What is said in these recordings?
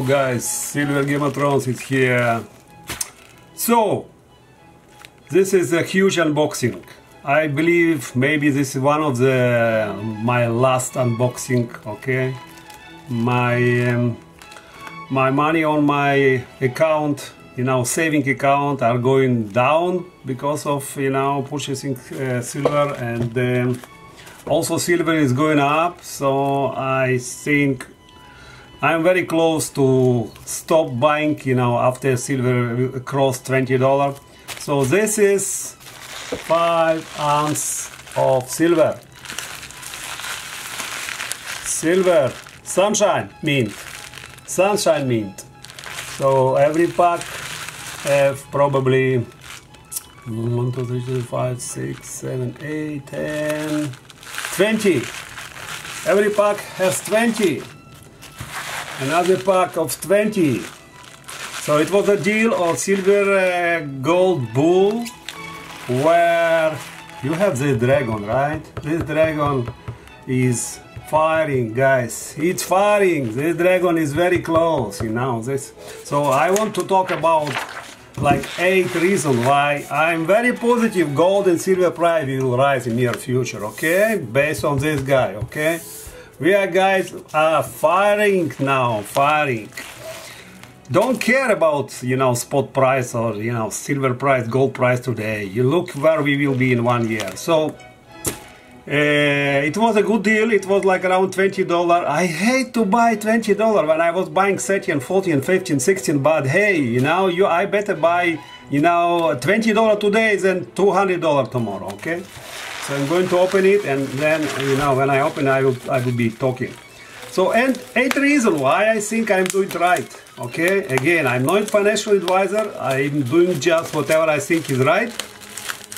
Hello guys, Silver Game of Thrones is here. So, this is a huge unboxing. I believe maybe this is one of my last unboxing, okay? My money on my account, saving account are going down because of, purchasing silver, and also silver is going up, so I think I'm very close to stop buying, after silver crossed $20. So this is 5 ounces of silver. Silver, sunshine mint. Sunshine mint. So every pack have probably 1, 2, 3, 4, 5, 6, 7, 8, 10, 20. Every pack has 20. Another pack of 20. So it was a deal of silver gold bull, where you have this dragon, right? This dragon is firing, guys. It's firing. This dragon is very close, this. So I want to talk about like 8 reasons why I'm very positive gold and silver price will rise in near future, okay? Based on this guy, okay? We are guys are firing now, firing. Don't care about, spot price or, silver price, gold price today. You look where we will be in 1 year. So, it was a good deal. It was like around $20. I hate to buy $20 when I was buying 30 and 40 and 15, 16. But hey, I better buy, $20 today than $200 tomorrow, okay? So I'm going to open it, and then, when I open I will be talking. So, and 8 reasons why I think I'm doing it right, okay? Again, I'm not a financial advisor. I'm doing just whatever I think is right.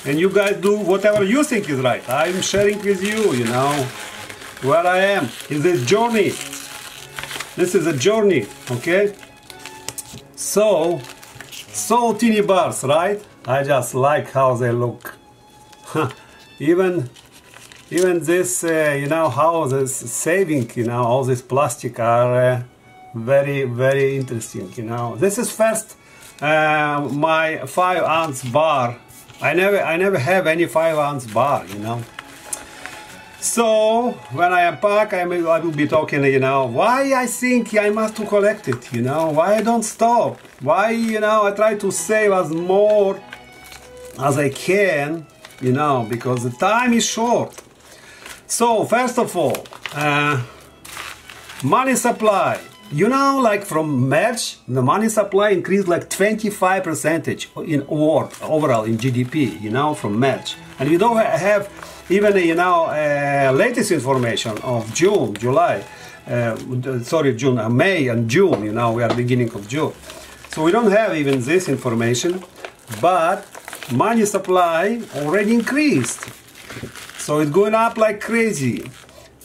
And you guys do whatever you think is right. I'm sharing with you, where I am in this journey. This is a journey, okay? So teeny bars, right? I just like how they look. Even this, how this saving, all this plastic are very, very interesting, This is first my 5 ounce bar. I never have any 5 ounce bar, So when I unpack, I will be talking, why I think I must to collect it, why I don't stop, why, I try to save as more as I can, because the time is short. So first of all, money supply. Like from March, the money supply increased like 25% in overall in GDP, from March. And we don't have even, latest information of June, July, June, May and June, we are beginning of June. So we don't have even this information, but money supply already increased. So it's going up like crazy.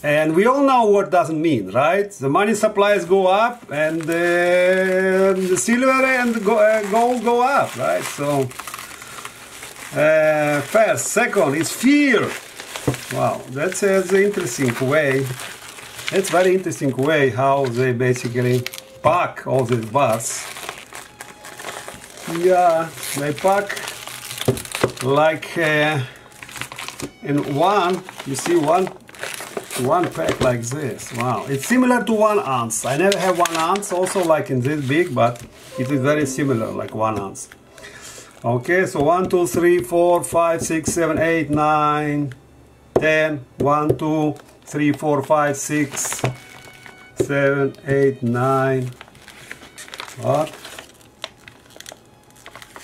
And we all know what doesn't mean, right? The money supplies go up, and the silver and gold go up, right? So, first, second is fear. Wow, that's an interesting way. It's very interesting way how they basically pack all these bars. Yeah, they pack like in one. You see one pack like this. Wow, it's similar to 1 ounce. I never have 1 ounce also like in this big, but it is very similar like 1 ounce. Okay, so 1, 2, 3, 4, 5, 6, 7, 8, 9, 10. 1, 2, 3, 4, 5, 6, 7, 8, 9.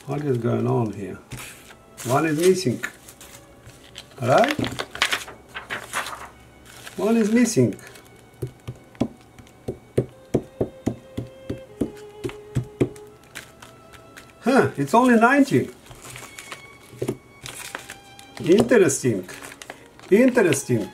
What is going on here? One is missing. Right? One is missing. It's only 90. Interesting. Interesting.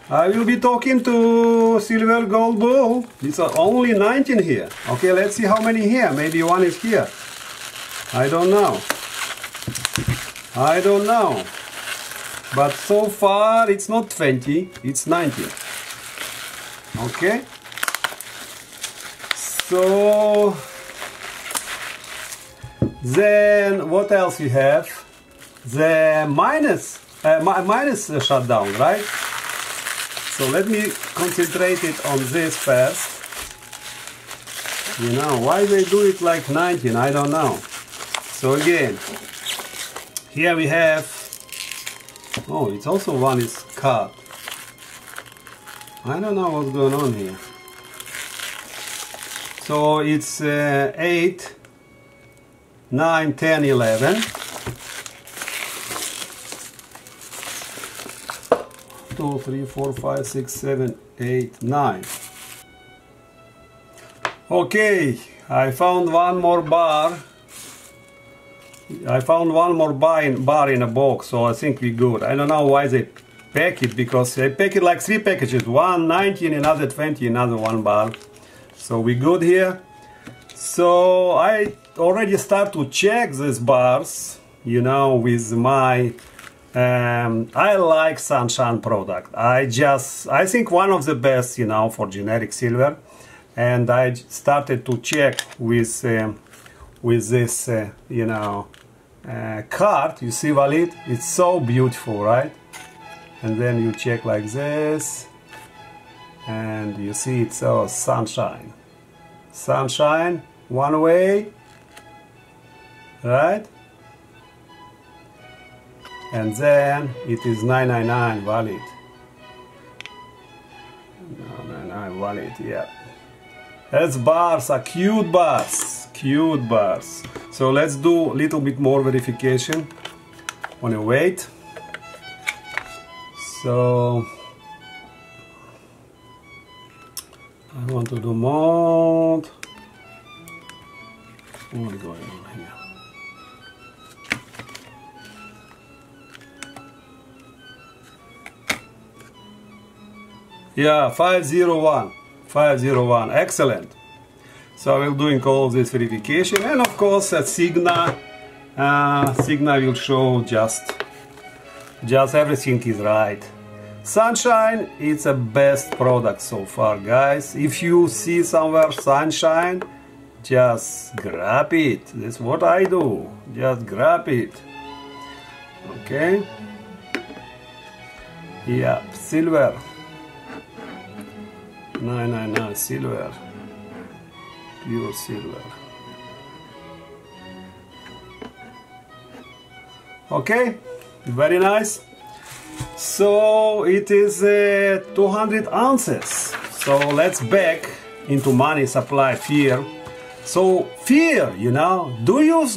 I will be talking to Silver Gold Bull. It's only 19 here. Okay, let's see how many here. Maybe one is here. I don't know. I don't know. But so far it's not 20, it's 19. Okay. So then what else we have? The minus shutdown, right? So let me concentrate it on this first. You know, why they do it like 19, I don't know. So again, here we have, oh, it's also one is cut. I don't know what's going on here. So it's 8, 9, 10, 11. 2, 3, 4, 5, 6, 7, 8, 9. Okay, I found one more bar. I found one more bar in a box, so I think we're good. I don't know why they pack it, because they pack it like 3 packages. One 19, another 20, another 1 bar. So we're good here. So I already start to check these bars, you know, with my I like Sunshine product. I think one of the best, you know, for generic silver. And I started to check with this, you know, card. You see, Valid? It's so beautiful, right? And then you check like this, and you see it's sunshine. Sunshine, one way, right? And then it is 999 valid. 999 valid, yeah. Those bars are cute bars, cute bars. So let's do a little bit more verification on a weight. So I want to do mode. What's going on here? Yeah, 501. 501, excellent. So I will doing all this verification, and of course at Signa will show just everything is right. Sunshine, it's a best product so far, guys. If you see somewhere Sunshine, just grab it. That's what I do. Just grab it. Okay. Yeah, silver. 999 silver, pure silver. Okay, very nice. So it is 200 ounces. So let's back into money supply fear. So fear, you know, do you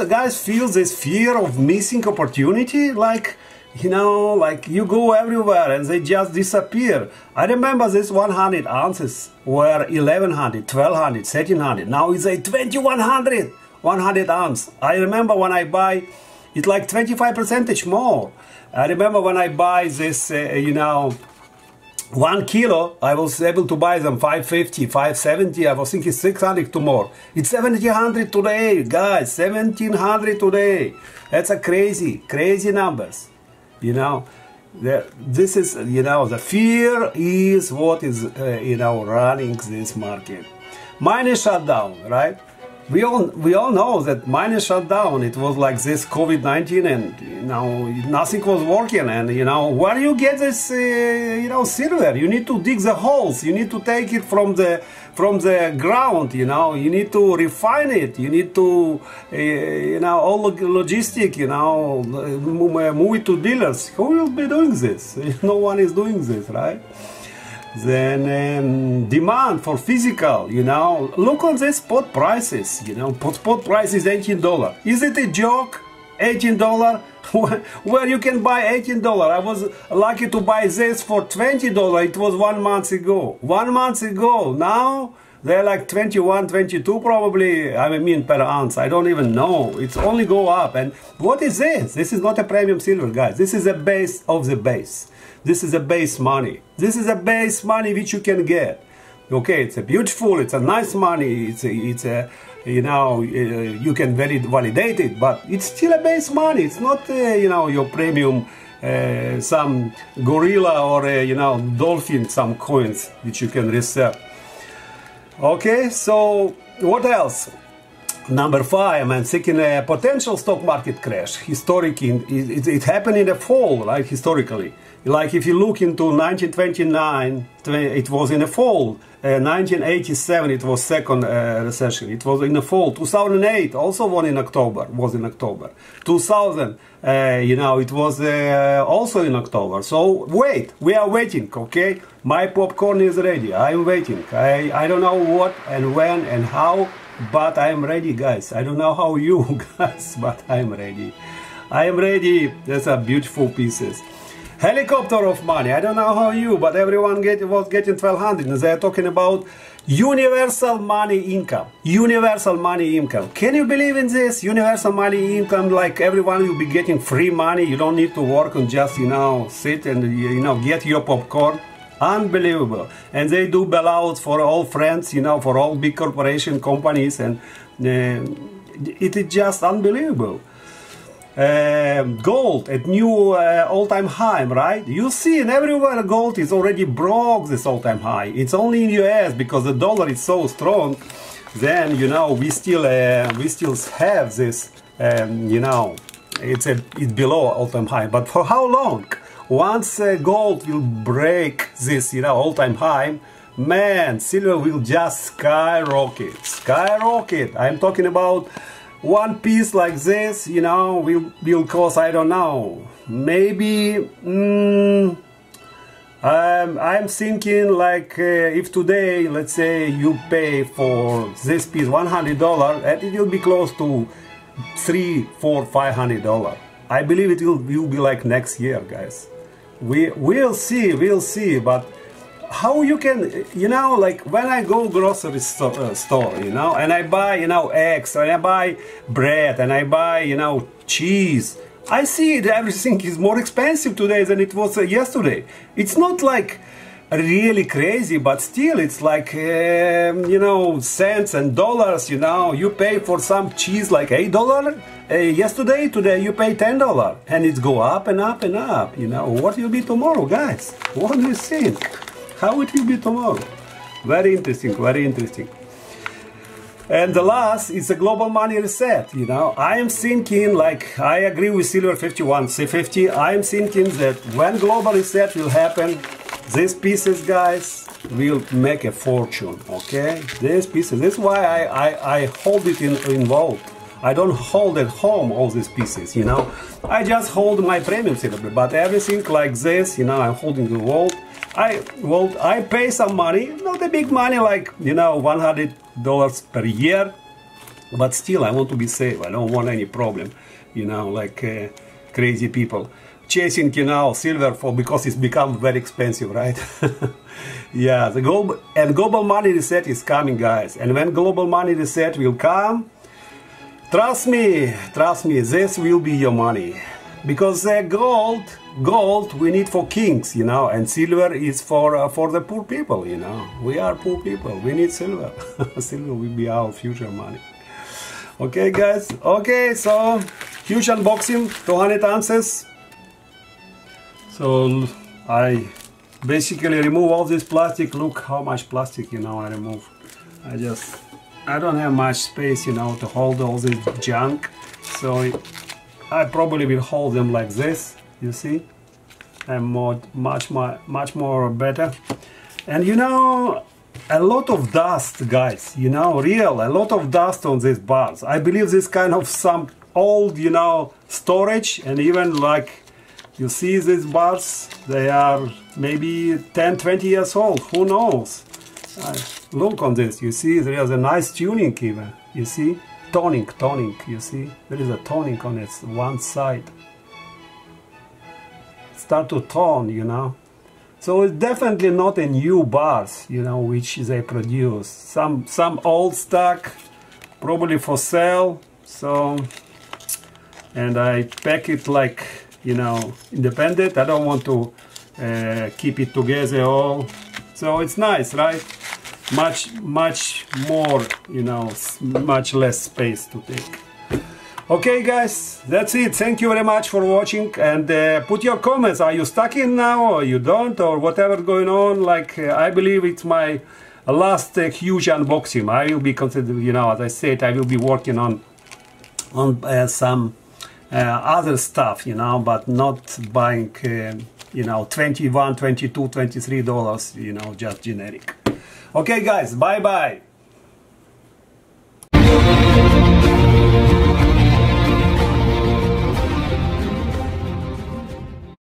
guys feel this fear of missing opportunity? Like, you know, like you go everywhere and they just disappear. I remember this 100 ounces were 1100, 1200, 1300. Now it's a 2100, 100 ounce. I remember when I buy, it's like 25% more. I remember when I buy this, you know, 1 kilo, I was able to buy them 550, 570. I was thinking 600 tomorrow. It's 1700 today, guys. 1700 today. That's a crazy numbers. You know, this is, you know, the fear is what is, you know, running this market. Miners shut down, right? We all know that miners shut down. It was like this COVID-19, and you know nothing was working. And you know, where you get this, you know, silver? You need to dig the holes. You need to take it from the ground. You know, you need to refine it. You need to, you know, all logistic. You know, move it to dealers. Who will be doing this? No one is doing this, right? Then demand for physical, you know, look on the spot prices, you know, spot price is $18. Is it a joke? $18? Where you can buy $18? I was lucky to buy this for $20. It was 1 month ago. 1 month ago. Now they're like 21, 22 probably, I mean, per ounce. I don't even know. It's only go up. And what is this? This is not a premium silver, guys. This is a base of the base. This is a base money. This is a base money which you can get. Okay, it's a beautiful, it's a nice money. It's a you know, you can validate it, but it's still a base money. It's not, you know, your premium some gorilla or you know, dolphin, some coins which you can resell. Okay, so what else? Number 5, I'm thinking a potential stock market crash. It happened in the fall, right? Historically, like if you look into 1929, it was in the fall. 1987, it was second recession. It was in the fall. 2008 also was in October. 2000, you know, it was also in October. So wait, we are waiting. Okay, my popcorn is ready. I'm waiting. I don't know what and when and how. But I'm ready, guys. I don't know how you guys, but I'm ready. I am ready. These are beautiful pieces. Helicopter of money. I don't know how you, but everyone was getting 1200. And they're talking about universal money income. Universal money income. Can you believe in this? Universal money income, like everyone will be getting free money. You don't need to work and just, you know, sit and, you know, get your popcorn. Unbelievable. And they do bailouts for all friends, you know, for all big corporation companies, and it is just unbelievable. Gold at new all-time high, right? You see, and everywhere gold is already broke this all-time high. It's only in US because the dollar is so strong. Then, you know, we still have this, you know, it's below all-time high. But for how long? Once gold will break this, you know, all-time high, man, silver will just skyrocket. Skyrocket. I'm talking about one piece like this, you know, will cost, I don't know, maybe, I'm thinking like if today, let's say you pay for this piece $100, and it will be close to $300, $400, $500. I believe it will be like next year, guys. We'll see, but how you can, you know, like when I go grocery store, you know, and I buy, you know, eggs, and I buy bread, and I buy, you know, cheese, I see that everything is more expensive today than it was yesterday. It's not like really crazy, but still it's like, you know, cents and dollars, you know. You pay for some cheese like $8 yesterday, today you pay $10, and it's go up and up and up, you know. What will be tomorrow, guys? What do you think? How it will be tomorrow? Very interesting, very interesting. And the last is a global money reset, you know. I am thinking, like, I agree with Silver 51C50. I am thinking that when global reset will happen, these pieces, guys, will make a fortune, okay? These pieces, that's why I hold it in vault. I don't hold at home all these pieces, you know. I just hold my premium silver, but everything like this, you know, I'm holding the vault. I pay some money, not a big money, like, you know, $100 per year, but still I want to be safe. I don't want any problem, you know, like crazy people chasing, you know, silver because it's become very expensive, right? Yeah, the global money reset is coming, guys, and when global money reset will come, trust me, this will be your money, because gold we need for kings, you know, and silver is for the poor people, you know. We are poor people, we need silver. Silver will be our future money. Okay, guys. Okay, so huge unboxing, 200 ounces. So I basically remove all this plastic. Look how much plastic, you know, I remove. I don't have much space, you know, to hold all this junk, so I probably will hold them like this, you see, and much more better. And you know, a lot of dust, guys, you know, a lot of dust on these bars. I believe this kind of some old, you know, storage, and even like, you see these bars, they are maybe 10-20 years old, who knows. Look on this, you see, there is a nice tuning even, you see, toning, you see, there is a toning on its one side. Start to tone, you know. So it's definitely not a new bars, you know, which they produce. Some old stock, probably for sale. So, and I pack it like, you know, independent. I don't want to keep it together all. So it's nice, right? Much more, you know, much less space to take. Okay guys, that's it. Thank you very much for watching, and put your comments. Are you stuck in now, or you don't, or whatever going on? Like I believe it's my last huge unboxing. I will be considered, you know, as I said, I will be working on some other stuff, you know, but not buying you know, $21, $22, $23, you know, just generic. Okay guys, bye bye.